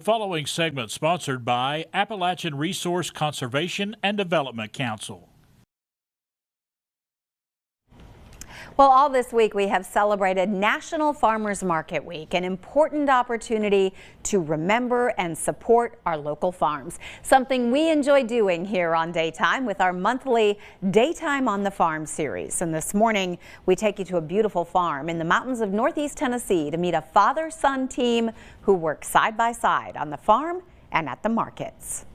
Following segment sponsored by Appalachian Resource Conservation and Development Council. Well, all this week we have celebrated National Farmers Market Week, an important opportunity to remember and support our local farms. Something we enjoy doing here on Daytime with our monthly Daytime on the Farm series. And this morning we take you to a beautiful farm in the mountains of Northeast Tennessee to meet a father-son team who work side by side on the farm and at the markets.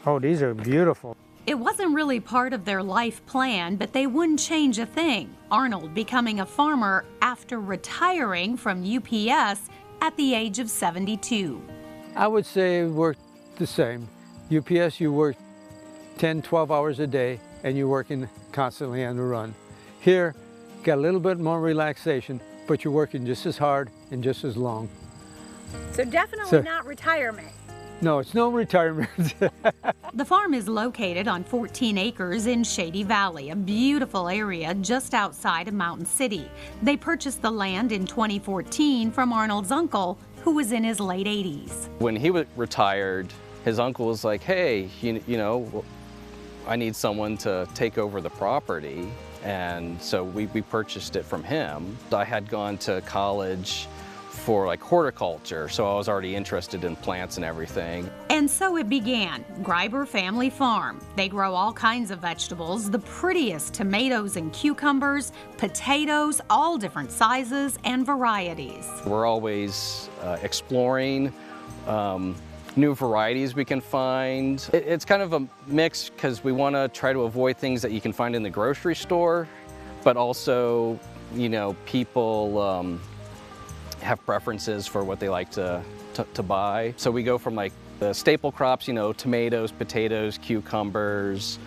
Oh, these are beautiful. It wasn't really part of their life plan, but they wouldn't change a thing. Arnold becoming a farmer after retiring from UPS at the age of 72. I would say it worked the same. UPS, you work 10, 12 hours a day, and you're working constantly on the run. Here, got a little bit more relaxation, but you're working just as hard and just as long. So definitely not retirement. No, it's no retirement. The farm is located on 14 acres in Shady Valley, a beautiful area just outside of Mountain City. They purchased the land in 2014 from Arnold's uncle, who was in his late 80s. When he was retired, his uncle was like, hey, you know, I need someone to take over the property. And so we purchased it from him. I had gone to college for like horticulture, so I was already interested in plants and everything. And so it began, Greiber Family Farm. They grow all kinds of vegetables, the prettiest tomatoes and cucumbers, potatoes, all different sizes and varieties. We're always exploring new varieties we can find. It's kind of a mix because we want to try to avoid things that you can find in the grocery store, but also, you know, people have preferences for what they like to buy. So we go from like the staple crops, you know, tomatoes, potatoes, cucumbers.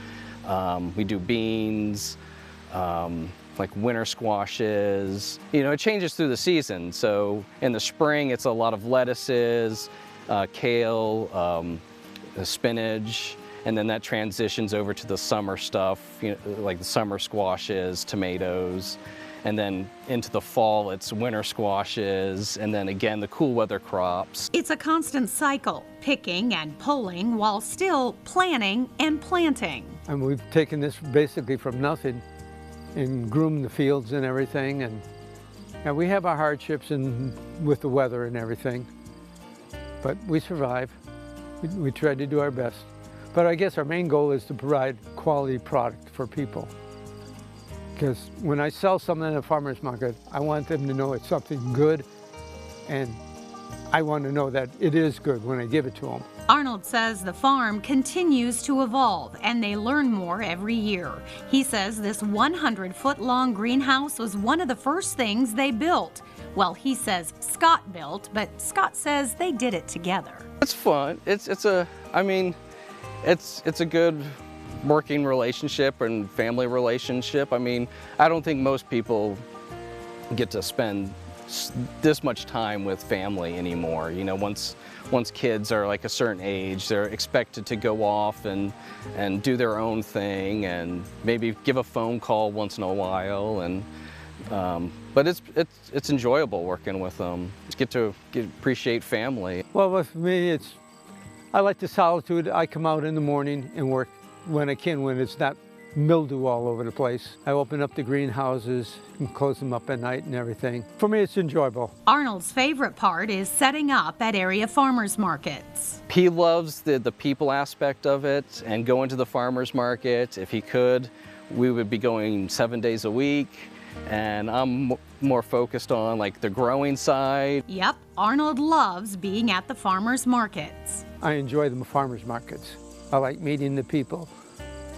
We do beans, like winter squashes. You know, it changes through the season. So in the spring, it's a lot of lettuces, kale, spinach, and then that transitions over to the summer stuff, you know, like the summer squashes, tomatoes. And then into the fall, it's winter squashes, and then again, the cool weather crops. It's a constant cycle, picking and pulling while still planning and planting. And we've taken this basically from nothing and groomed the fields and everything. And we have our hardships with the weather and everything, but we survive. We try to do our best. But I guess our main goal is to provide quality product for people. Because when I sell something at a farmer's market, I want them to know it's something good, and I want to know that it is good when I give it to them. Arnold says the farm continues to evolve, and they learn more every year. He says this 100-foot-long greenhouse was one of the first things they built. Well, he says Scott built, but Scott says they did it together. It's fun. It's a good working relationship and family relationship. I mean, I don't think most people get to spend this much time with family anymore. You know, once kids are like a certain age, they're expected to go off and do their own thing and maybe give a phone call once in a while. And but it's enjoyable working with them. Get to appreciate family. Well, with me, I like the solitude. I come out in the morning and work when I can, when it's not mildew all over the place. I open up the greenhouses and close them up at night and everything. For me, it's enjoyable. Arnold's favorite part is setting up at area farmers markets. He loves the people aspect of it and going to the farmers market. If he could, we would be going 7 days a week. And I'm more focused on like the growing side. Yep, Arnold loves being at the farmers markets. I enjoy the farmers markets. I like meeting the people.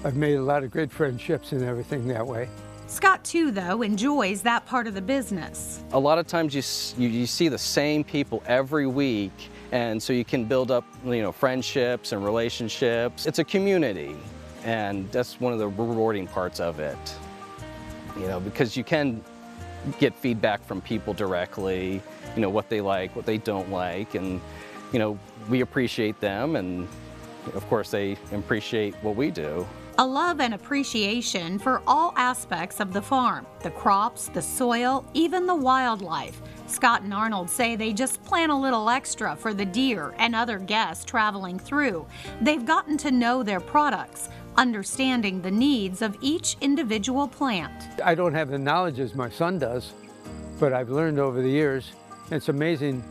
I've made a lot of great friendships and everything that way. Scott, too, though, enjoys that part of the business. A lot of times you see the same people every week, and so you can build up, you know, friendships and relationships. It's a community, and that's one of the rewarding parts of it. You know, because you can get feedback from people directly, you know, what they like, what they don't like, and, you know, we appreciate them, and of course, they appreciate what we do. A love and appreciation for all aspects of the farm, the crops, the soil, even the wildlife. Scott and Arnold say they just plan a little extra for the deer and other guests traveling through. They've gotten to know their products, understanding the needs of each individual plant. I don't have the knowledge as my son does, but I've learned over the years. It's amazing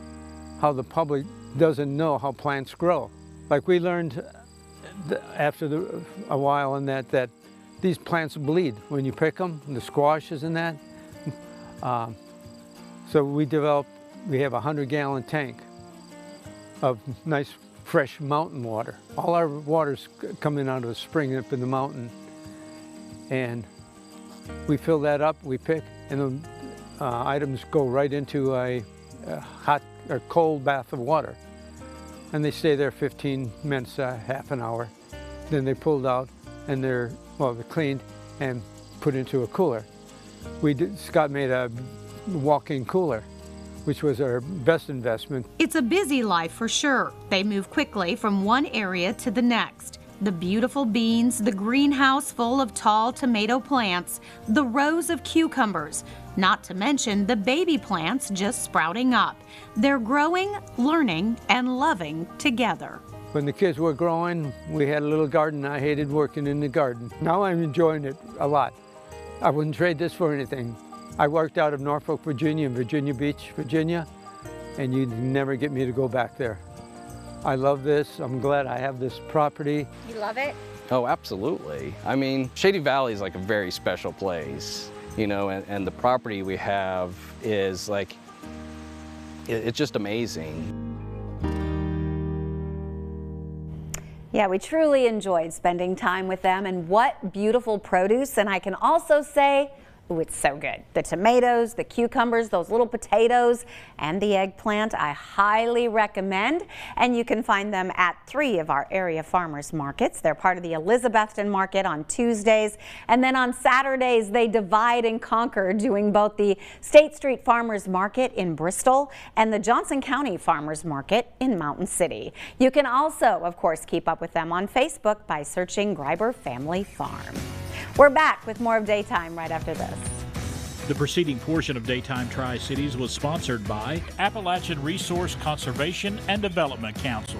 how the public doesn't know how plants grow. Like we learned after a while in that these plants bleed when you pick them, the squashes and that. So we have a 100-gallon tank of nice fresh mountain water. All our water's coming out of a spring up in the mountain. And we fill that up, we pick, and the items go right into a hot or cold bath of water. And they stay there 15 minutes, half an hour. Then they're pulled out and they're cleaned and put into a cooler. Scott made a walk-in cooler, which was our best investment. It's a busy life for sure. They move quickly from one area to the next. The beautiful beans, the greenhouse full of tall tomato plants, the rows of cucumbers, not to mention the baby plants just sprouting up. They're growing, learning, and loving together. When the kids were growing, we had a little garden. I hated working in the garden. Now I'm enjoying it a lot. I wouldn't trade this for anything. I worked out of Norfolk, Virginia, and Virginia Beach, Virginia, and you'd never get me to go back there. I love this. I'm glad I have this property. You love it? Oh, absolutely. I mean, Shady Valley is like a very special place, you know, and the property we have is like, it's just amazing. Yeah, we truly enjoyed spending time with them, and what beautiful produce. And I can also say, ooh, it's so good. The tomatoes, the cucumbers, those little potatoes, and the eggplant, I highly recommend. And you can find them at 3 of our area farmers markets. They're part of the Elizabethton Market on Tuesdays. And then on Saturdays, they divide and conquer, doing both the State Street Farmers Market in Bristol and the Johnson County Farmers Market in Mountain City. You can also, of course, keep up with them on Facebook by searching Greiber Family Farm. We're back with more of Daytime right after this. The preceding portion of Daytime Tri-Cities was sponsored by Appalachian Resource Conservation and Development Council.